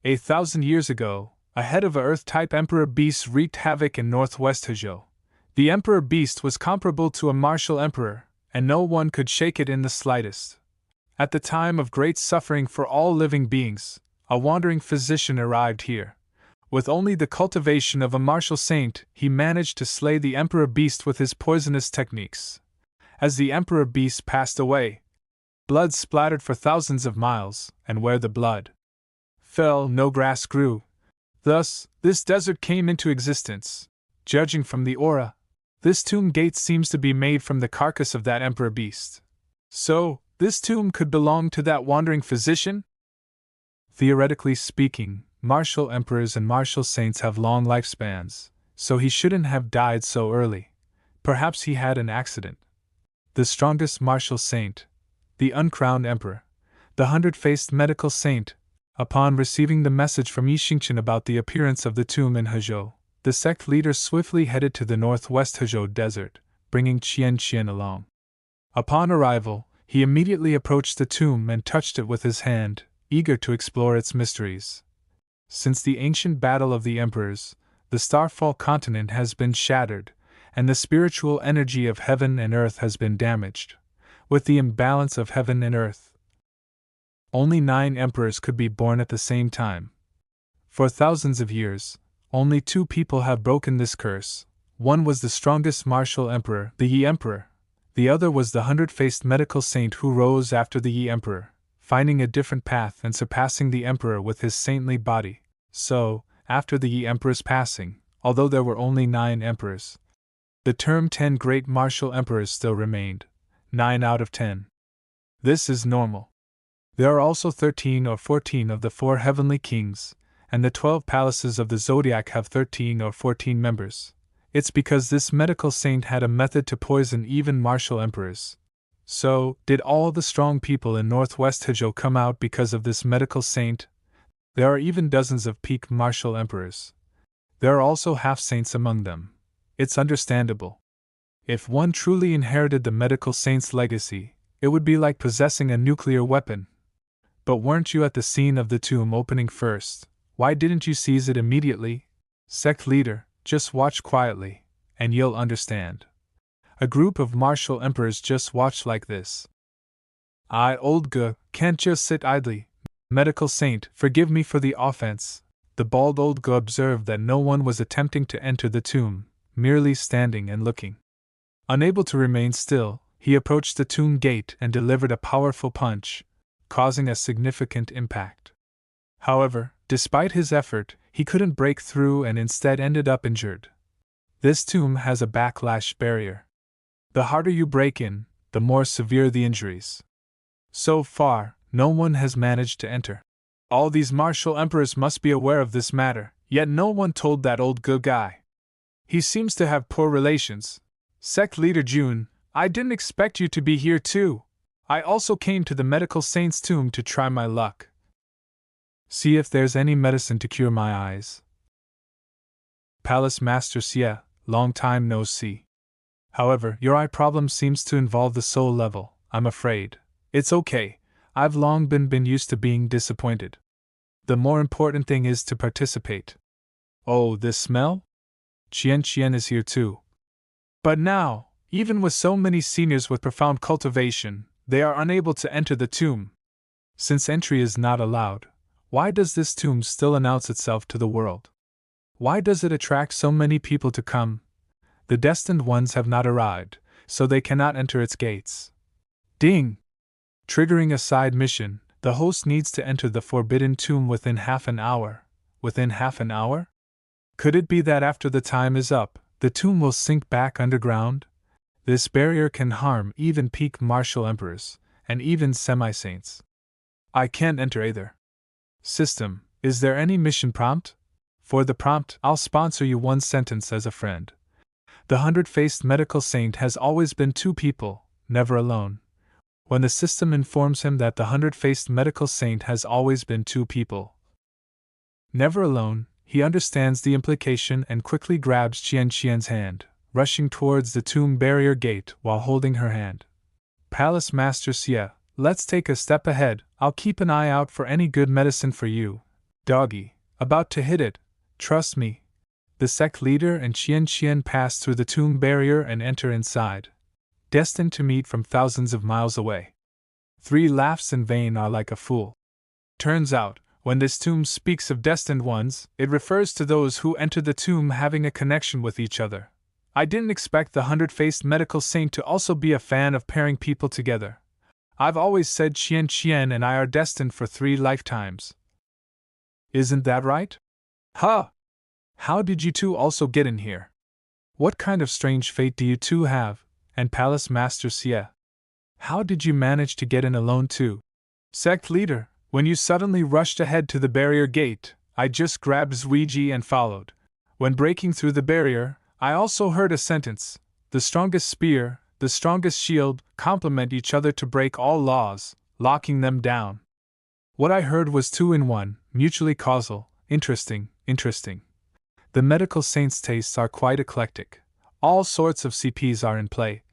1,000 years ago, a head of a Earth-type Emperor Beast wreaked havoc in northwest Hezhou. The Emperor Beast was comparable to a martial emperor, and no one could shake it in the slightest. At the time of great suffering for all living beings, a wandering physician arrived here. With only the cultivation of a martial saint, he managed to slay the Emperor Beast with his poisonous techniques. As the Emperor Beast passed away, blood splattered for thousands of miles, and where the blood fell, no grass grew. Thus, this desert came into existence. Judging from the aura, this tomb gate seems to be made from the carcass of that Emperor Beast. So, this tomb could belong to that wandering physician? Theoretically speaking, martial emperors and martial saints have long lifespans, so he shouldn't have died so early. Perhaps he had an accident. The strongest martial saint, the uncrowned emperor, the hundred-faced medical saint, upon receiving the message from Yixingchen about the appearance of the tomb in Hezhou, the sect leader swiftly headed to the northwest Hezhou desert, bringing Qian along. Upon arrival, he immediately approached the tomb and touched it with his hand, eager to explore its mysteries. Since the ancient battle of the emperors, the Starfall continent has been shattered, and the spiritual energy of heaven and earth has been damaged. With the imbalance of heaven and earth, only 9 emperors could be born at the same time. For thousands of years, only 2 people have broken this curse. One was the strongest martial emperor, the Yi Emperor. The other was the hundred-faced medical saint who rose after the Yi Emperor, finding a different path and surpassing the emperor with his saintly body. So, after the Yi Emperor's passing, although there were only 9 emperors, the term 10 great martial emperors still remained. 9 out of 10. This is normal. There are also 13 or 14 of the 4 heavenly kings, and the 12 palaces of the zodiac have 13 or 14 members. It's because this medical saint had a method to poison even martial emperors. So, did all the strong people in northwest Hezhou come out because of this medical saint? There are even dozens of peak martial emperors. There are also half-saints among them. It's understandable. If one truly inherited the medical saint's legacy, it would be like possessing a nuclear weapon. But weren't you at the scene of the tomb opening first? Why didn't you seize it immediately? Sect leader, just watch quietly, and you'll understand. A group of martial emperors just watched like this. Old Ge, can't just sit idly. Medical saint, forgive me for the offense. The bald old Ge observed that no one was attempting to enter the tomb, merely standing and looking. Unable to remain still, he approached the tomb gate and delivered a powerful punch, causing a significant impact. However, despite his effort, he couldn't break through and instead ended up injured. This tomb has a backlash barrier. The harder you break in, the more severe the injuries. So far, no one has managed to enter. All these martial emperors must be aware of this matter, yet no one told that old good guy. He seems to have poor relations. Sect leader Jun, I didn't expect you to be here too. I also came to the medical saint's tomb to try my luck. See if there's any medicine to cure my eyes. Palace Master Xie, long time no see. However, your eye problem seems to involve the soul level, I'm afraid. It's okay, I've long been used to being disappointed. The more important thing is to participate. Oh, this smell? Qian is here too. But now, even with so many seniors with profound cultivation, they are unable to enter the tomb. Since entry is not allowed, why does this tomb still announce itself to the world? Why does it attract so many people to come? The destined ones have not arrived, so they cannot enter its gates. Ding! Triggering a side mission, the host needs to enter the forbidden tomb within half an hour. Within half an hour? Could it be that after the time is up, the tomb will sink back underground? This barrier can harm even peak martial emperors, and even semi-saints. I can't enter either. System, is there any mission prompt? For the prompt, I'll sponsor you 1 sentence as a friend. The hundred-faced medical saint has always been 2 people, never alone. When the system informs him that the hundred-faced medical saint has always been 2 people, never alone, he understands the implication and quickly grabs Qian's hand, rushing towards the tomb barrier gate while holding her hand. Palace Master Xie, let's take a step ahead, I'll keep an eye out for any good medicine for you. Doggy, about to hit it, trust me. The sect leader and Qian pass through the tomb barrier and enter inside, destined to meet from thousands of miles away. 3 laughs in vain are like a fool. Turns out, when this tomb speaks of destined ones, it refers to those who enter the tomb having a connection with each other. I didn't expect the 100-faced medical saint to also be a fan of pairing people together. I've always said Qian and I are destined for 3 lifetimes. Isn't that right? Huh! How did you two also get in here? What kind of strange fate do you two have? And Palace Master Xie? How did you manage to get in alone too? Sect Leader, when you suddenly rushed ahead to the barrier gate, I just grabbed Zuiji and followed. When breaking through the barrier, I also heard a sentence: the strongest spear, the strongest shield, complement each other to break all laws, locking them down. What I heard was 2 in 1, mutually causal. Interesting. The medical saint's tastes are quite eclectic. All sorts of CPs are in play.